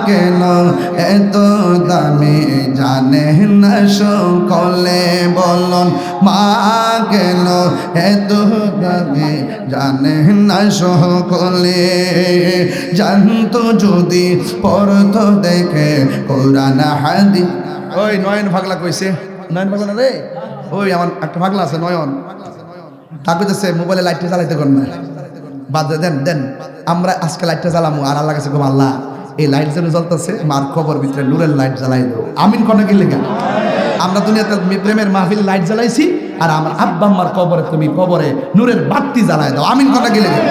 কেন এত দামি জানে না সকলে বলুন মা কেন এত দামি জানে না সকলে জানতো যদি পড়তো দেখে কোরআন হাদিস। ওই নয়ন ভাগলা কইছে, নয়ন ভাগলা রে, ওই আমার একটা ভাগলা আছে নয়ন, তাকে মোবাইলে লাইটটা জ্বালাইতে কর না, বাদ দেন দেন। আমরা আজকে লাইটটা জ্বালামু আর আল্লাহ কাছে আল্লাহ এই লাইট যেন জ্বলতেছে মার খবর ভিতরে নূরের লাইট জ্বালাই দেবো, আমিন কনে গেলে কেন? আমরা দুনিয়াতে প্রেমের মাহফিল লাইট জ্বালাইছি আর আমার আব্বা আম্মার কবরে তুমি কবরে নূরের বাতি জ্বালাই দাও, আমিন কনে গেলে কেন?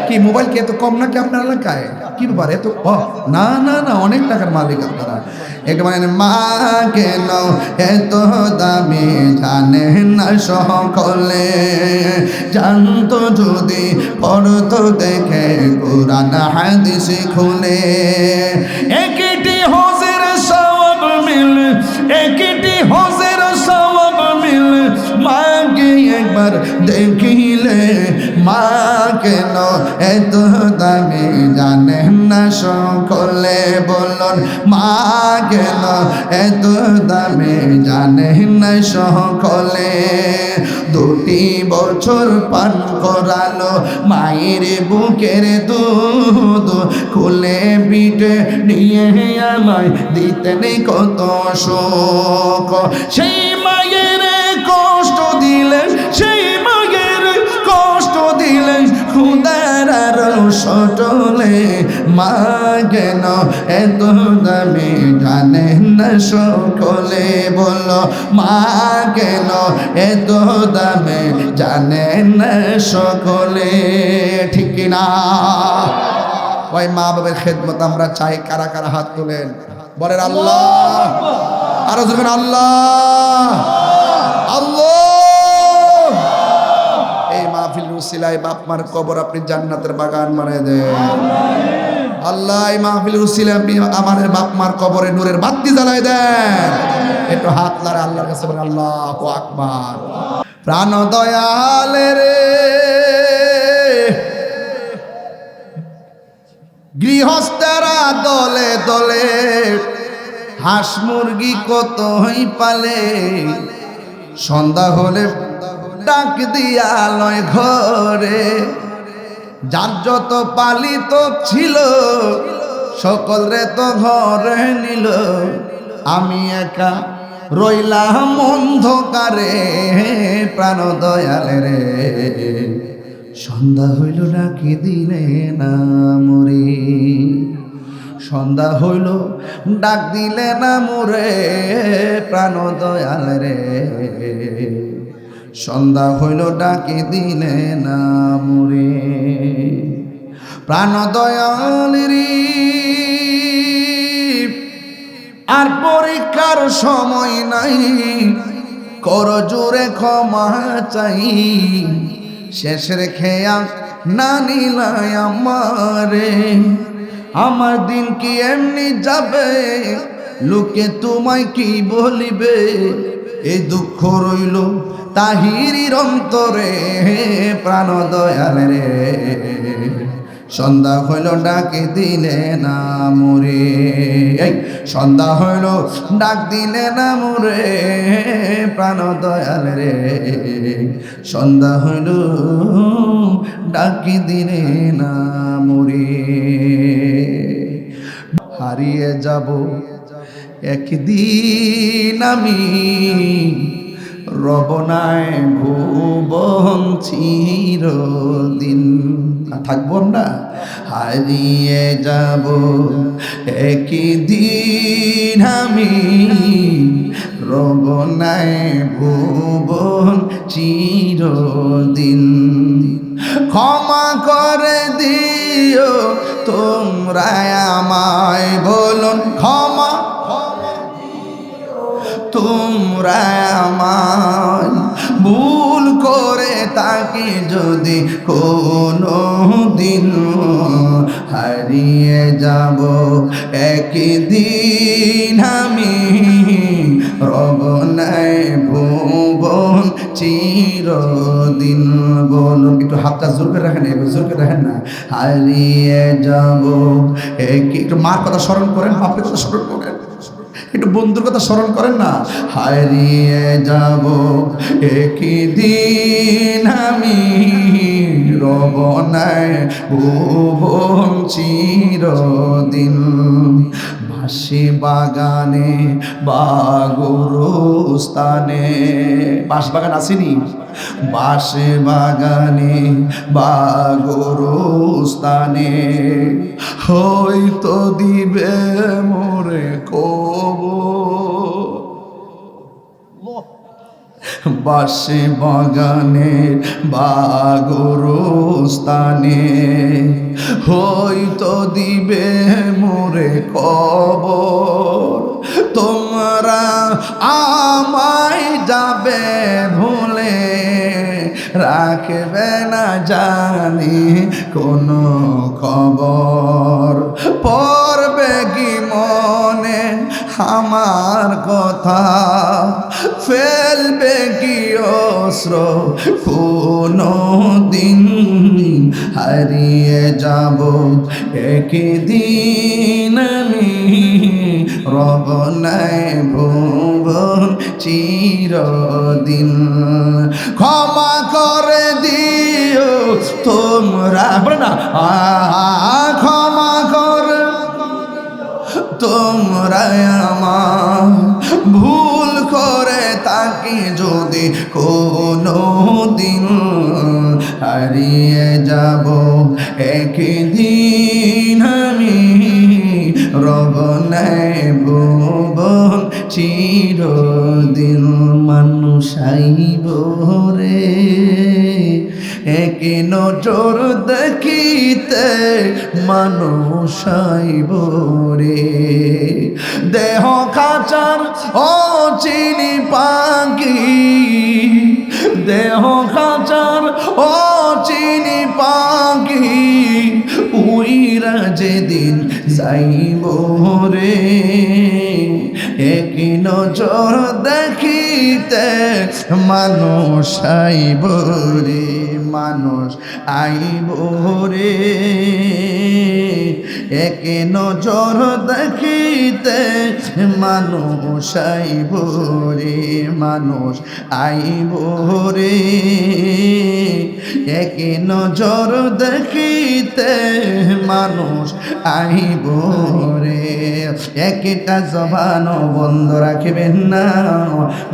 কি মোবাইল কি এত কম নাকি আপনার এলাকায়? কি ব্যাপার এত? না না না, অনেক টাকার মালিক আপনারা। একবার মা কেন এত দামি জানে না সকলে জানতো যদি পড়তো দেখে কোরআন হাদিস খুলে। একটি হজের সওয়াব মিল, একটি হজের সওয়াব মিল মাকে একবার দেখিলে। মা কেন এত দামি জানেন না সকলে বলুন মা কেন এত দামি জানেন না সকলে। দুটি বছর পান করালো মায়ের বুকের দুধ, খুলে পিঠে নিয়ে আমায় দিতেন কত শোক। সেই মায়ের কষ্ট দিলেন, সেই মায়ের কষ্ট দিলেন খুদার সটলে। মা কেন এত দামি জানেন না সকলে বলো মা কেন এত দামি জানেন না সকলে, ঠিক কিনা? ওই মা বাবার খেদমত আমরা চাই, কারা কারা হাত তোলেন বলেন আল্লাহ, আরো জোরে আল্লাহ আল্লাহ। এই মাহফিল উসিলায় বাপ মার কবর আপনি জান্নাতের বাগান বানিয়ে দেন আল্লাহ। এই মাহফিল উসিলায় আপনি আমাদের বাপ মার কবরে নূরের বাতি জ্বালাই দেন। একটু হাত নাড়ে আল্লাহর কাছে বলেন আল্লাহু আকবার। প্রাণ দয়ালে রে গৃহস্থেরা দলে দলে হাঁস মুরগি কত হই পালে। সন্ধ্যা হলে ডাক দিয়া লয় ঘরে, যার যত পালিত ছিল সকল রে তো ঘরে নিল। আমি একা রইলাম অন্ধকারে প্রাণ দয়ালে রে। সন্ধ্যা হইল ডাকি দিলে না মরে, সন্ধ্যা হইল ডাক দিলে না মোরে প্রাণ দয়াল রে। সন্ধ্যা হইল ডাকি দিলে না মোরে প্রাণ দয়াল রে। আর পরীক্ষার সময় নাই, কর জোরে ক্ষমা চাই। শেষ রেখে না নিলাই আমারে, আমার দিন কি এমনি যাবে, লোকে তোমায় কি বলিবে। এই দুঃখ রইল তাহিরির অন্তরে প্রাণ দয়াল রে। সন্ধ্যা হইল ডাকে দিলে না মোরে, সন্ধ্যা হইল ডাক দিলে না মোরে প্রাণ দয়াল রে। সন্ধ্যা হইল ডাকি দিলে না মোরে। হারিয়ে যাব একদিন আমি, রবনায় ভুবন চিরদিন। থাকবো না, হারিয়ে যাব একদিন আমি, রবনায় ভুবন চিরদিন। ক্ষমা করে দিও তোমরা আমায় বলুন ক্ষমা তোমরা আমায়, ভুল করে তাকে যদি কোনো দিন। হারিয়ে যাব একদিন আমি, রবনায় ভুবন চিরদিন। বলুন একটু হাতটা জোর করে রাখেন, একটু জোর করে রাখেন না। হারিয়ে যাব একটু মার কথা স্মরণ করেন, বাপের কথা স্মরণ করেন, একটু বন্ধুর কথা স্মরণ করেন না। হারিয়ে যাব একই দিন আমি, রব নাই ভুবন চিরদিন। বাঁশি বাগানে বা গরুস্থানে, বাঁশ বাগান আসেনি, বাঁশি বাগানে বা গরুস্থানে হয়তো দিবে মোরে কবর। বাঁশি বাগানে বা গরুস্থানে হয়তো দিবে মোরে কবর। তোমরা আমায় যাবে ভুলে, রাখবে না জানি কোনো খবর। পড়বে কি মনে আমার কথা, ফেলবে কি অস্ত্র কোনো দিন। হারিয়ে যাব একদিন আমি, রব নাই ভুবন চিরদিন। ক্ষমা করে দিও তোমরা, বলে না ক্ষমা করে তোমরা আমার, ভুল করে তাকে যদি কোনো দিন। হারিয়ে যাব একদিন আমি, রব নাই ভুবন চিরদিন। মানুষ আইব রে এক নজর দেখিতে, মানুষ আইব রে দেহ খাঁচার ও চিনি পাখি, দেহ খাঁচার ও চিনি পাখি উইরা যেদিন যাইব রে। এক নজর দেখিতে মানুষ আইব রে, মানুষ আইব রে। এক নজর দেখিতে মানুষ আইব রে, মানুষ আইব রে। এক নজর দেখিতে মানুষ আইব রে। একটা জবান বন্ধ রাখবেন না,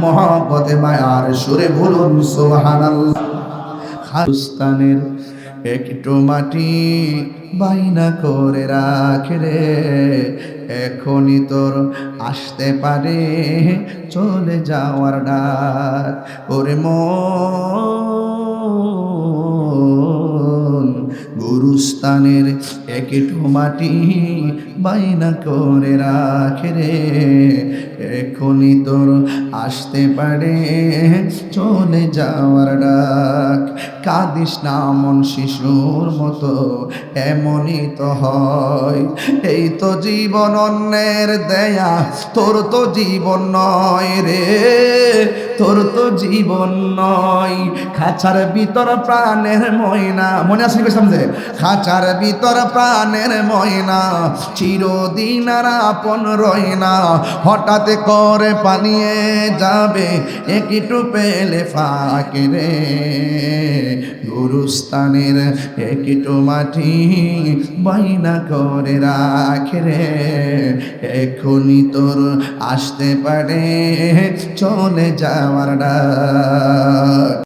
মহব্বতে মায়ার সুরে বলুন সুবহানাল্লাহ। খালিস্তানের একটু মাটি বাইনা করে রাখে রে, এখনই তোর আসতে পারে চলে যাওয়ার ডাক। ওরে মন গুরুস্থানের একটু মাটি বাইনা করে রাখে রে, এখনই তোর আসতে পারে চলে যাওয়ার ডাক। কাঁদিস না মন শিশুর মতো, এমনই তো হয়। এই তো জীবন অন্যের দেয়া, তোর তো জীবন নয় রে, তোর তো জীবন নয়। খাঁচার ভিতর প্রাণের ময়না, মনে আছে কি সামনে? খাঁচার ভিতর প্রাণের ময়না চিরদিন আর আপন রয় না। হঠাৎ করে পালিয়ে যাবে একটু পেলে ফাঁকে রে, গুরুস্থানের একটু মাটি বাইনা করে রাখে রে, এখনই তোর আসতে পারে চলে যাওয়ার ডাক।